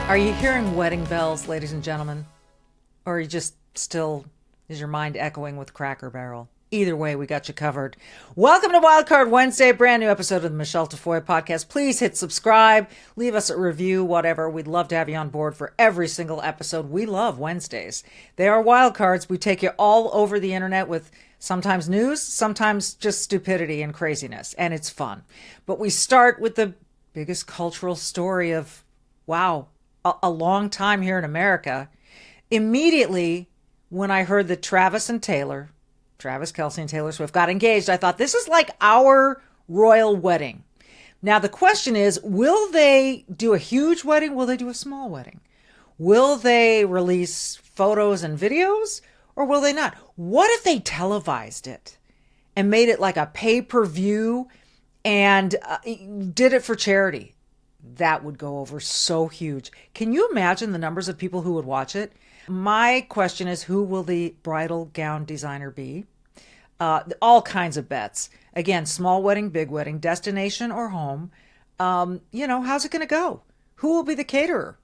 Are you hearing wedding bells, ladies and gentlemen? Or are you just still, is your mind echoing with Cracker Barrel? Either way, we got you covered. Welcome to Wildcard Wednesday, a brand new episode of the Michele Tafoya podcast. Please hit subscribe, leave us a review, whatever. We'd love to have you on board for every single episode. We love Wednesdays. They are wildcards. We take you all over the internet with sometimes news, sometimes just stupidity and craziness, and it's fun. But we start with the biggest cultural story of, wow, a long time here in America. Immediately, when I heard that Travis Kelce and Taylor Swift got engaged, I thought, this is like our royal wedding. Now, the question is, will they do a huge wedding? Will they do a small wedding? Will they release photos and videos, or will they not? What if they televised it and made it like a pay-per-view and did it for charity? That would go over so huge. Can you imagine the numbers of people who would watch it? My question is, who will the bridal gown designer be? All kinds of bets. Again, small wedding, big wedding, destination or home. How's it going to go? Who will be the caterer?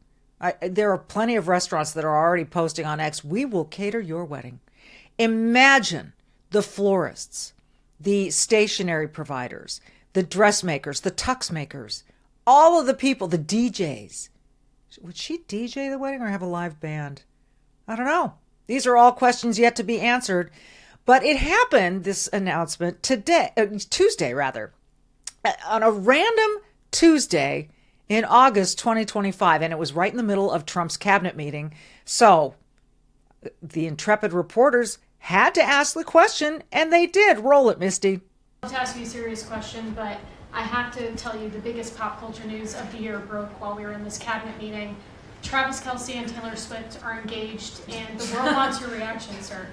There are plenty of restaurants that are already posting on X, we will cater your wedding. Imagine the florists, the stationery providers, the dressmakers, the tux makers, all of the people, the DJs. Would she DJ the wedding or have a live band? I don't know. These are all questions yet to be answered. But it happened, this announcement, Tuesday, on a random Tuesday in August 2025. And it was right in the middle of Trump's cabinet meeting. So the intrepid reporters had to ask the question, and they did. Roll it, Misty. I'll have to ask you a serious question, but I have to tell you the biggest pop culture news of the year broke while we were in this cabinet meeting. Travis Kelce and Taylor Swift are engaged, and the world wants your reaction, sir.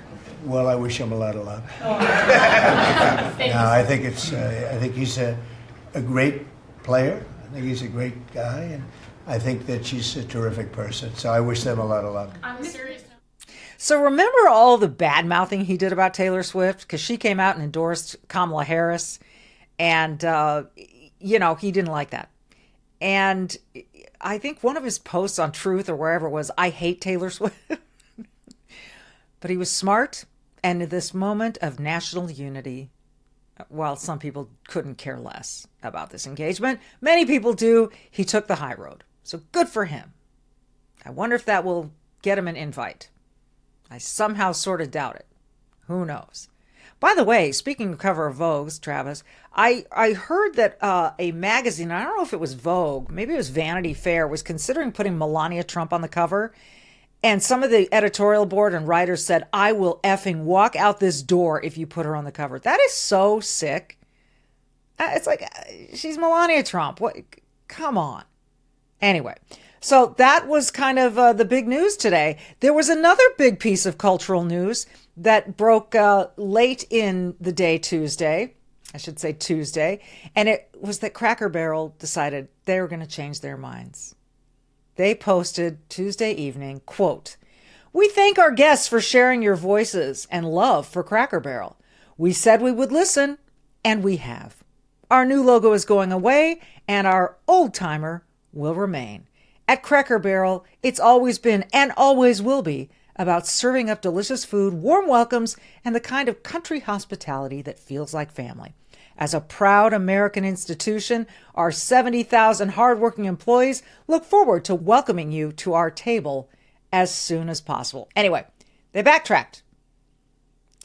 Well, I wish him a lot of luck. I think he's a great player. I think he's a great guy, and I think that she's a terrific person. So I wish them a lot of luck. I'm serious. So remember all the bad mouthing he did about Taylor Swift? Because she came out and endorsed Kamala Harris, and he didn't like that. And I think one of his posts on Truth or wherever it was, I hate Taylor Swift. But he was smart. And in this moment of national unity, while some people couldn't care less about this engagement, many people do, he took the high road. So good for him. I wonder if that will get him an invite. I somehow sort of doubt it. Who knows? By the way, speaking of cover of Vogue's, Travis, I heard that a magazine, I don't know if it was Vogue, maybe it was Vanity Fair, was considering putting Melania Trump on the cover. And some of the editorial board and writers said, I will effing walk out this door if you put her on the cover. That is so sick. It's like, she's Melania Trump. What? Come on. Anyway, so that was kind of the big news today. There was another big piece of cultural news that broke late in the day Tuesday, and it was that Cracker Barrel decided they were going to change their minds. They posted Tuesday evening, quote, "We thank our guests for sharing your voices and love for Cracker Barrel. We said we would listen, and we have. Our new logo is going away, and our old timer will remain. At Cracker Barrel, it's always been and always will be about serving up delicious food, warm welcomes, and the kind of country hospitality that feels like family. As a proud American institution, our 70,000 hardworking employees look forward to welcoming you to our table as soon as possible." Anyway, they backtracked.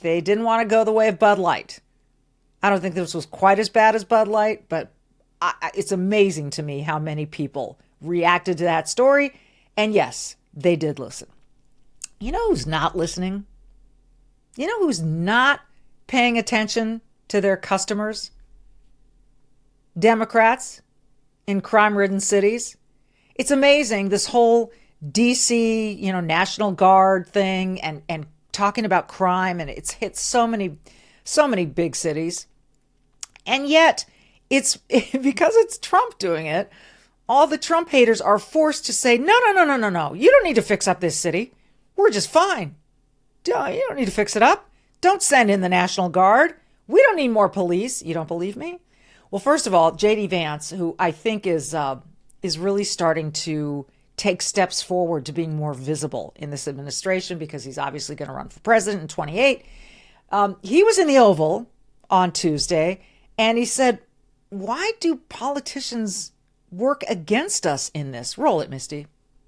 They didn't want to go the way of Bud Light. I don't think this was quite as bad as Bud Light, but it's amazing to me how many people reacted to that story. And yes, they did listen. You know who's not listening? You know who's not paying attention to their customers? Democrats in crime-ridden cities. It's amazing, this whole DC, National Guard thing and talking about crime, and it's hit so many big cities. And yet, it's because it's Trump doing it, all the Trump haters are forced to say, no. You don't need to fix up this city. We're just fine. You don't need to fix it up. Don't send in the National Guard. We don't need more police. You don't believe me? Well, first of all, J.D. Vance, who I think is really starting to take steps forward to being more visible in this administration because he's obviously going to run for president in 28. He was in the Oval on Tuesday, and he said, why do politicians work against us in this? Roll it, Misty.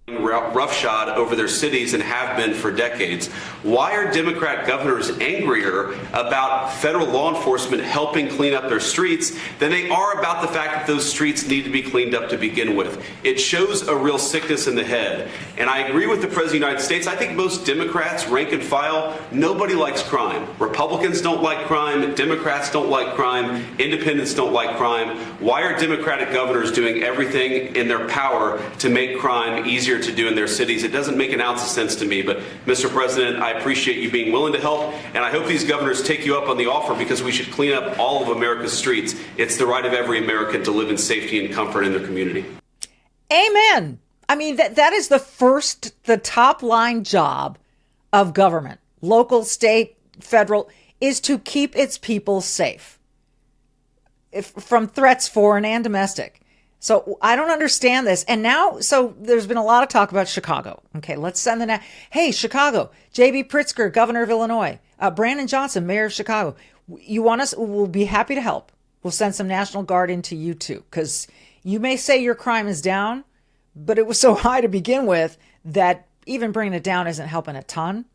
Roughshod over their cities and have been for decades. Why are Democrat governors angrier about federal law enforcement helping clean up their streets than they are about the fact that those streets need to be cleaned up to begin with? It shows a real sickness in the head. And I agree with the President of the United States. I think most Democrats, rank and file, nobody likes crime. Republicans don't like crime. Democrats don't like crime. Independents don't like crime. Why are Democratic governors doing everything in their power to make crime easier to do in their cities? It doesn't make an ounce of sense to me. But Mr. President, I appreciate you being willing to help, and I hope these governors take you up on the offer because we should clean up all of America's streets. It's the right of every American to live in safety and comfort in their community. Amen. I mean, that is the top line job of government, local, state, federal, is to keep its people safe from threats, foreign and domestic. So I don't understand this. And now, so there's been a lot of talk about Chicago. Okay, let's send hey, Chicago, J.B. Pritzker, governor of Illinois, Brandon Johnson, mayor of Chicago. You want us? We'll be happy to help. We'll send some National Guard into you too, because you may say your crime is down, but it was so high to begin with that even bringing it down isn't helping a ton.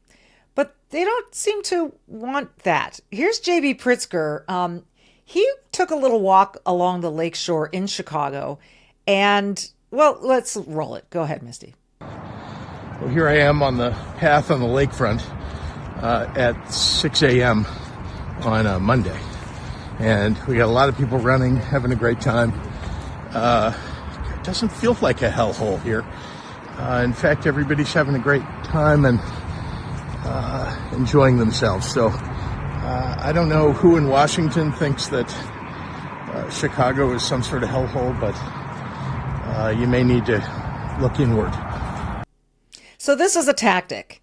But they don't seem to want that. Here's J.B. Pritzker. He took a little walk along the lakeshore in Chicago, and, well, let's roll it. Go ahead, Misty. Well, here I am on the path on the lakefront at 6 a.m. on a Monday, and we got a lot of people running, having a great time. It doesn't feel like a hellhole here. In fact, everybody's having a great time and enjoying themselves. So I don't know who in Washington thinks that Chicago is some sort of hellhole, but you may need to look inward. So this is a tactic.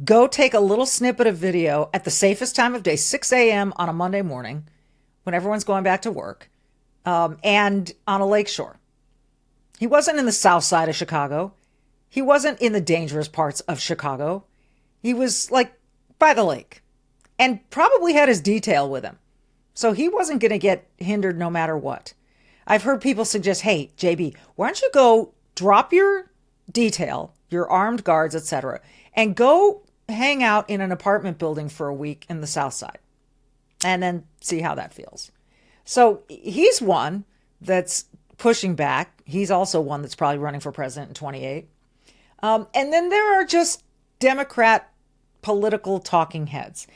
Go take a little snippet of video at the safest time of day, 6 a.m. on a Monday morning when everyone's going back to work, and on a lakeshore. He wasn't in the south side of Chicago. He wasn't in the dangerous parts of Chicago. He was like by the lake and probably had his detail with him. So he wasn't going to get hindered no matter what. I've heard people suggest, hey, JB, why don't you go drop your detail, your armed guards, etc., and go hang out in an apartment building for a week in the south side and then see how that feels. So he's one that's pushing back. He's also one that's probably running for president in 28. And then there are just Democrat political talking heads.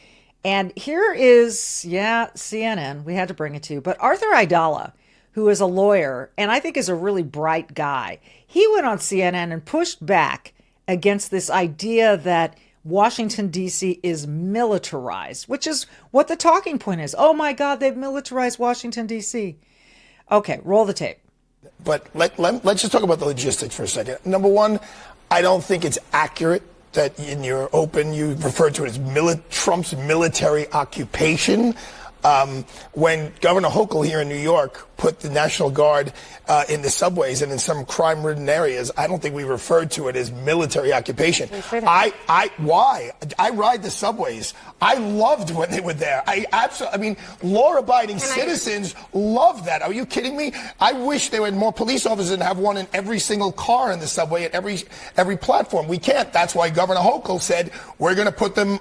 And here is, CNN, we had to bring it to you, but Arthur Aidala, who is a lawyer and I think is a really bright guy, he went on CNN and pushed back against this idea that Washington, D.C. is militarized, which is what the talking point is. Oh my God, they've militarized Washington, D.C. Okay, roll the tape. But let's just talk about the logistics for a second. Number one, I don't think it's accurate that in your open you referred to it as Trump's military occupation. When Governor Hochul here in New York put the National Guard in the subways and in some crime-ridden areas, I don't think we referred to it as military occupation. Why? I ride the subways. I loved when they were there. I mean, law-abiding citizens love that. Are you kidding me? I wish there were more police officers and have one in every single car in the subway at every platform. We can't. That's why Governor Hochul said we're going to put them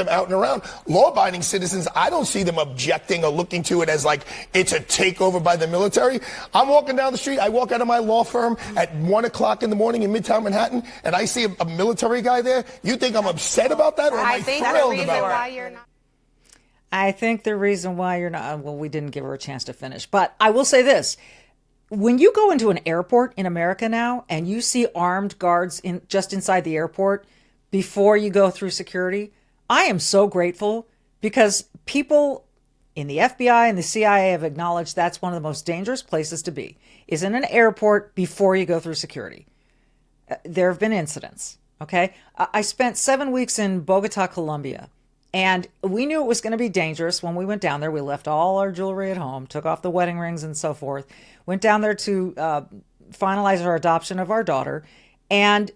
out and around. Law-abiding citizens, I don't see them objecting or looking to it as like it's a takeover by the military. I'm walking down the street. I walk out of my law firm at 1 o'clock in the morning in Midtown Manhattan, and I see a military guy there. You think I'm upset about that, or am I thrilled about it? I think the reason why you're not, well, we didn't give her a chance to finish, but I will say this. When you go into an airport in America now and you see armed guards just inside the airport before you go through security, I am so grateful because people in the FBI and the CIA have acknowledged that's one of the most dangerous places to be, is in an airport before you go through security. There have been incidents, okay? I spent 7 weeks in Bogota, Colombia, and we knew it was going to be dangerous when we went down there. We left all our jewelry at home, took off the wedding rings and so forth, went down there to finalize our adoption of our daughter, And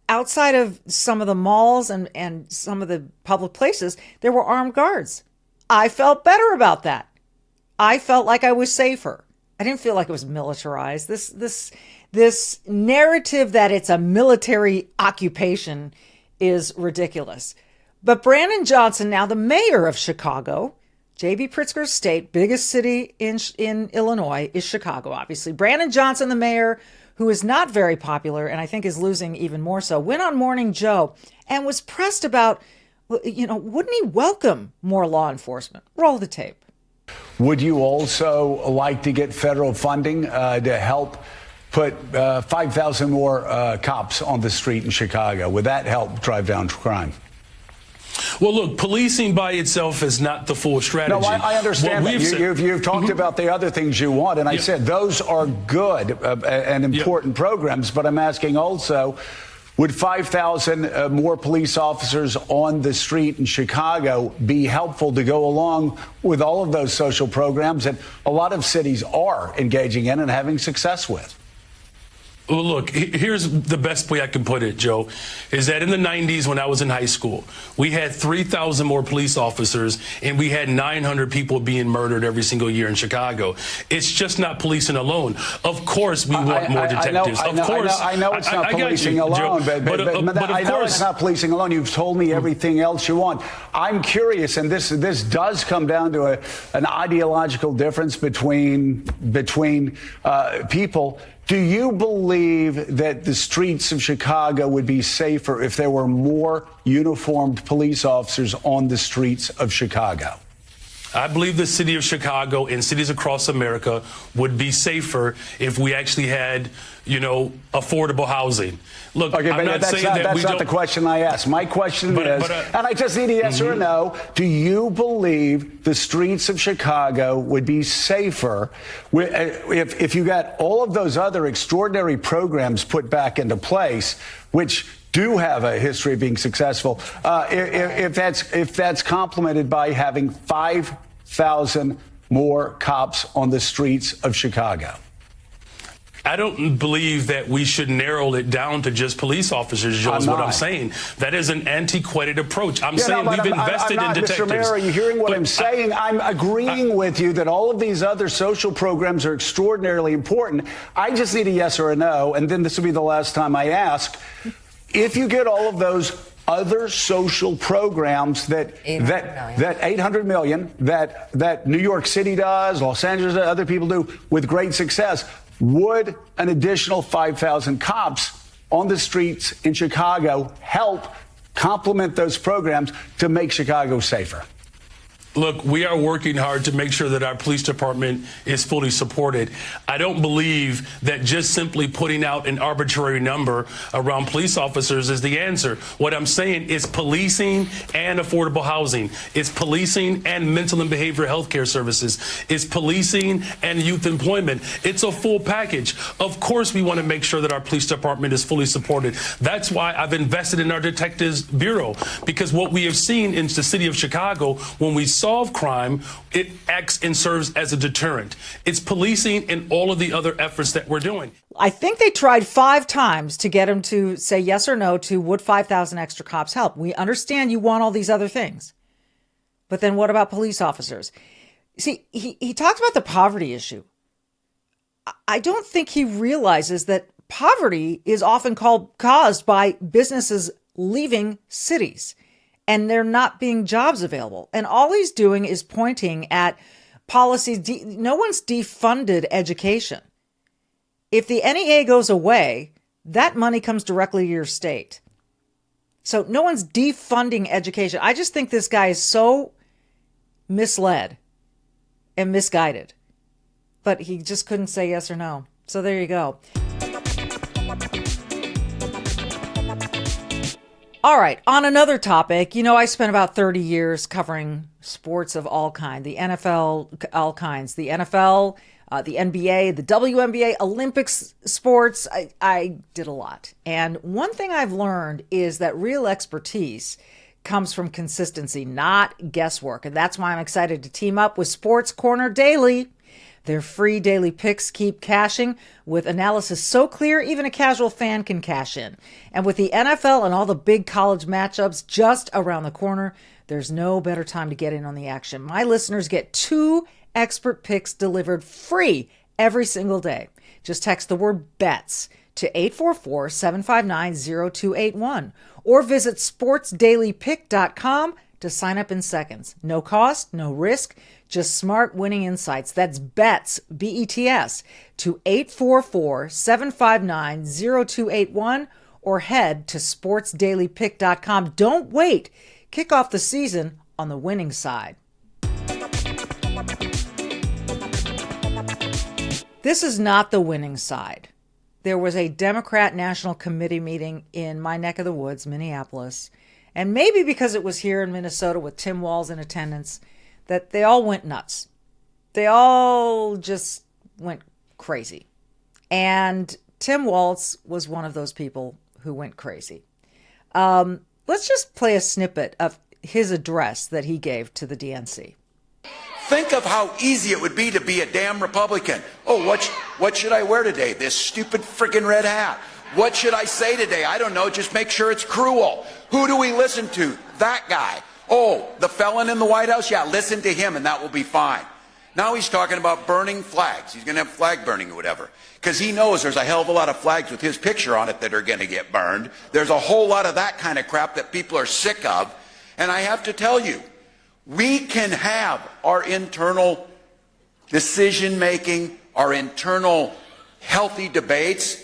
outside of some of the malls and some of the public places, there were armed guards. I felt better about that. I felt like I was safer. I didn't feel like it was militarized. This narrative that it's a military occupation is ridiculous. But Brandon Johnson, now the mayor of Chicago, J.B. Pritzker's state, biggest city in Illinois, is Chicago, obviously. Brandon Johnson, the mayor, who is not very popular and I think is losing even more so, went on Morning Joe and was pressed about, wouldn't he welcome more law enforcement? Roll the tape. Would you also like to get federal funding to help put 5,000 more cops on the street in Chicago? Would that help drive down crime? Well, look, policing by itself is not the full strategy. No, I understand that. You've talked about the other things you want, and I said those are good and important programs, but I'm asking also, would 5,000 more police officers on the street in Chicago be helpful to go along with all of those social programs that a lot of cities are engaging in and having success with? Well, look, here's the best way I can put it, Joe, is that in the 90s when I was in high school, we had 3,000 more police officers and we had 900 people being murdered every single year in Chicago. It's just not policing alone. Of course, we want more detectives. I know it's not policing alone, but I know it's not policing alone. You've told me everything else you want. I'm curious, and this does come down to an ideological difference between people. Do you believe that the streets of Chicago would be safer if there were more uniformed police officers on the streets of Chicago? I believe the city of Chicago and cities across America would be safer if we actually had, affordable housing. Look, okay, I'm not saying that that's not the question I asked. My question is, and I just need a yes or a no, do you believe the streets of Chicago would be safer if you got all of those other extraordinary programs put back into place, which do have a history of being successful, if that's complemented by having 5,000 more cops on the streets of Chicago? I don't believe that we should narrow it down to just police officers, Joe, is what I'm saying. That is an antiquated approach. I'm saying we've invested in detectives. Mr. Mayor, are you hearing what I'm saying? I'm agreeing with you that all of these other social programs are extraordinarily important. I just need a yes or a no, and then this will be the last time I ask. If you get all of those other social programs that 800 million that New York City does, Los Angeles, other people do with great success, would an additional 5,000 cops on the streets in Chicago help complement those programs to make Chicago safer? Look, we are working hard to make sure that our police department is fully supported. I don't believe that just simply putting out an arbitrary number around police officers is the answer. What I'm saying is policing and affordable housing. It's policing and mental and behavioral health care services. It's policing and youth employment. It's a full package. Of course, we want to make sure that our police department is fully supported. That's why I've invested in our Detectives Bureau, because what we have seen in the city of Chicago, when we solve crime, it acts and serves as a deterrent. It's policing and all of the other efforts that we're doing. I think they tried 5 times to get him to say yes or no to would 5,000 extra cops help. We understand you want all these other things. But then what about police officers? See, he talked about the poverty issue. I don't think he realizes that poverty is often caused by businesses leaving cities and there not being jobs available. And all he's doing is pointing at policies. No one's defunded education. If the NEA goes away, that money comes directly to your state. So no one's defunding education. I just think this guy is so misled and misguided. But he just couldn't say yes or no. So there you go. All right, on another topic, I spent about 30 years covering sports of all kinds, the NFL, all kinds, the NFL, the NBA, the WNBA, Olympics sports. I did a lot. And one thing I've learned is that real expertise comes from consistency, not guesswork. And that's why I'm excited to team up with Sports Corner Daily. Their free daily picks keep cashing with analysis so clear even a casual fan can cash in. And with the NFL and all the big college matchups just around the corner, there's no better time to get in on the action. My listeners get 2 expert picks delivered free every single day. Just text the word BETS to 844-759-0281 or visit sportsdailypick.com to sign up in seconds. No cost, no risk, just smart winning insights. That's BETS, B-E-T-S, to 844-759-0281 or head to sportsdailypick.com. Don't wait. Kick off the season on the winning side. This is not the winning side. There was a Democrat National Committee meeting in my neck of the woods, Minneapolis, and maybe because it was here in Minnesota with Tim Walz in attendance, that they all went nuts. They all just went crazy. And Tim Walz was one of those people who went crazy. Let's just play a snippet of his address that he gave to the DNC. Think of how easy it would be to be a damn Republican. Oh, what should I wear today? This stupid friggin' red hat. What should I say today? I don't know. Just make sure it's cruel. Who do we listen to? That guy. Oh, the felon in the White House? Yeah, listen to him and that will be fine. Now he's talking about burning flags. He's going to have flag burning or whatever. Because he knows there's a hell of a lot of flags with his picture on it that are going to get burned. There's a whole lot of that kind of crap that people are sick of. And I have to tell you, we can have our internal decision-making, our internal healthy debates,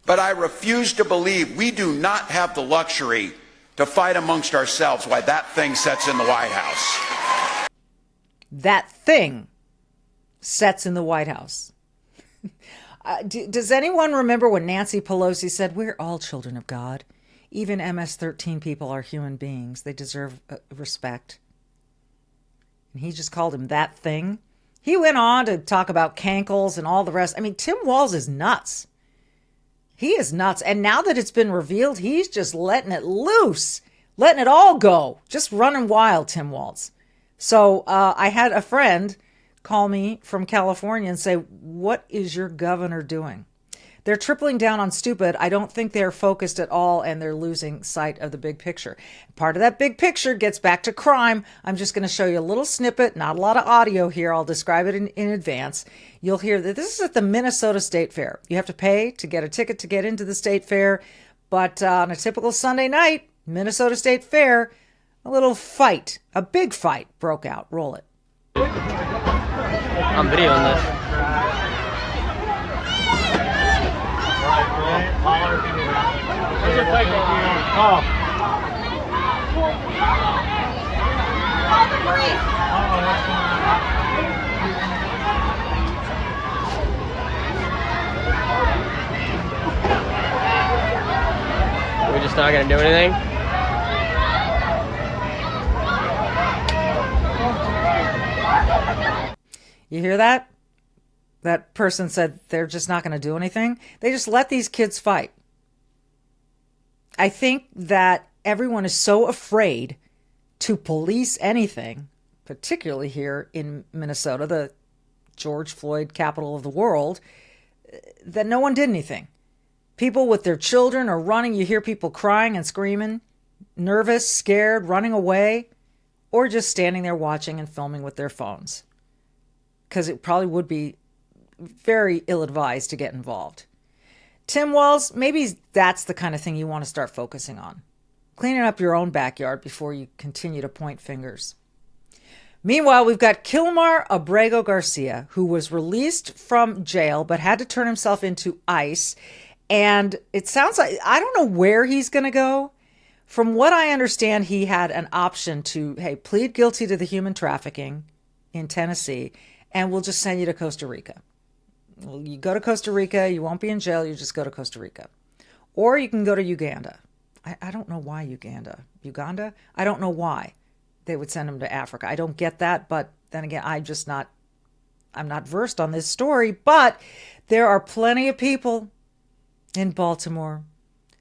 but I refuse to believe we do not have the luxury to fight amongst ourselves why that thing sits in the White House. That thing sits in the White House. Does anyone remember when Nancy Pelosi said, "We're all children of God. Even MS-13 people are human beings. They deserve respect." And he just called him that thing. He went on to talk about cankles and all the rest. I mean, Tim Walz is nuts. He is nuts. And now that it's been revealed, he's just letting it loose, letting it all go, just running wild, Tim Walz. So I had a friend call me from California and say, "What is your governor doing?" They're tripling down on stupid. I don't think they're focused at all, and they're losing sight of the big picture. Part of that big picture gets back to crime. I'm just going to show you a little snippet, not a lot of audio here. I'll describe it in advance. You'll hear that this is at the Minnesota State Fair. You have to pay to get a ticket to get into the State Fair, but on a typical Sunday night, Minnesota State Fair, a little fight, a big fight broke out. Roll it. I'm videoing this. We're just not gonna do anything. You hear that? That person said they're just not going to do anything. They just let these kids fight. I think that everyone is so afraid to police anything, particularly here in Minnesota, the George Floyd capital of the world, that no one did anything. People with their children are running. You hear people crying and screaming, nervous, scared, running away, or just standing there watching and filming with their phones. Because it probably would be very ill-advised to get involved. Tim Walz, maybe that's the kind of thing you want to start focusing on. Cleaning up your own backyard before you continue to point fingers. Meanwhile, we've got Kilmar Abrego Garcia, who was released from jail but had to turn himself into ICE. And it sounds like, I don't know where he's going to go. From what I understand, he had an option to, plead guilty to the human trafficking in Tennessee, and we'll just send you to Costa Rica. Well, you go to Costa Rica, you won't be in jail, you just go to Costa Rica. Or you can go to Uganda. I don't know why Uganda. Uganda? I don't know why they would send him to Africa. I don't get that, but then again, I'm not versed on this story, but there are plenty of people in Baltimore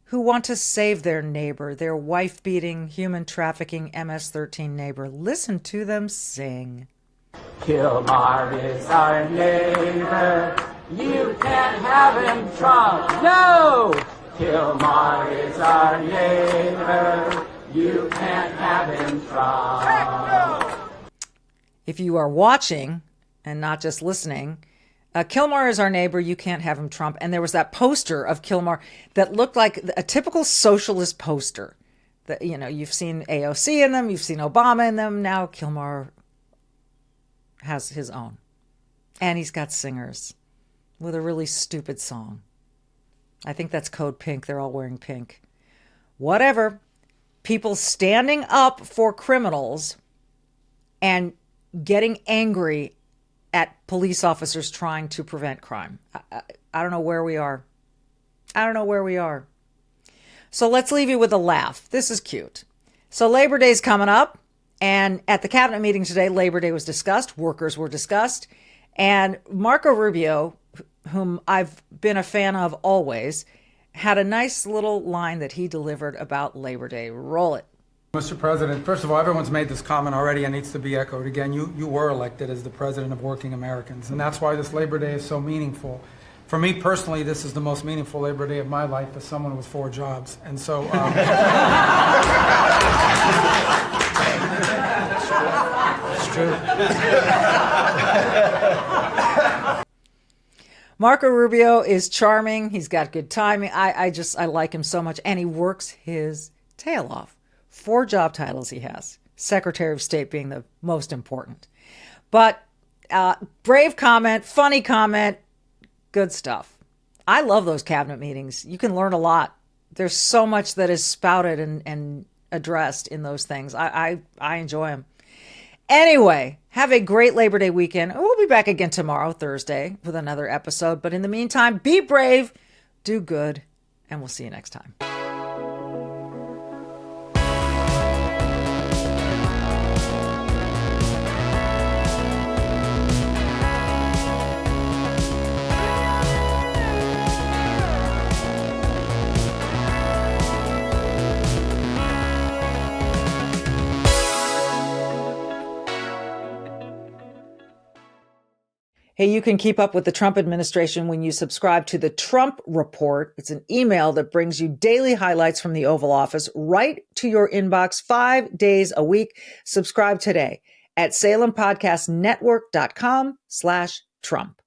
who want to save their neighbor, their wife-beating, human trafficking MS-13 neighbor. Listen to them sing. Kilmar is our neighbor. You can't have him, Trump. No! Kilmar is our neighbor. You can't have him, Trump. If you are watching and not just listening, Kilmar is our neighbor. You can't have him, Trump. And there was that poster of Kilmar that looked like a typical socialist poster. That, you know, you've seen AOC in them, you've seen Obama in them. Now Kilmar has his own. And he's got singers with a really stupid song. I think that's Code Pink. They're all wearing pink. Whatever. People standing up for criminals and getting angry at police officers trying to prevent crime. I don't know where we are. I don't know where we are. So let's leave you with a laugh. This is cute. So Labor Day's coming up. And at the cabinet meeting today, Labor Day was discussed. Workers were discussed. And Marco Rubio, whom I've been a fan of always, had a nice little line that he delivered about Labor Day. Roll it. Mr. President, first of all, everyone's made this comment already and needs to be echoed again. You were elected as the president of working Americans, and that's why this Labor Day is so meaningful. For me personally, this is the most meaningful Labor Day of my life as someone with 4 jobs. And so... It's true. Marco Rubio is charming. He's got good timing. I like him so much. And he works his tail off. 4 job titles he has. Secretary of State being the most important. But brave comment, funny comment, good stuff. I love those cabinet meetings. You can learn a lot. There's so much that is spouted and addressed in those things. I enjoy them. Anyway, have a great Labor Day weekend. We'll be back again tomorrow, Thursday, with another episode. But in the meantime, be brave, do good, and we'll see you next time. Hey, you can keep up with the Trump administration when you subscribe to the Trump Report. It's an email that brings you daily highlights from the Oval Office right to your inbox 5 days a week. Subscribe today at SalemPodcastNetwork.com/Trump.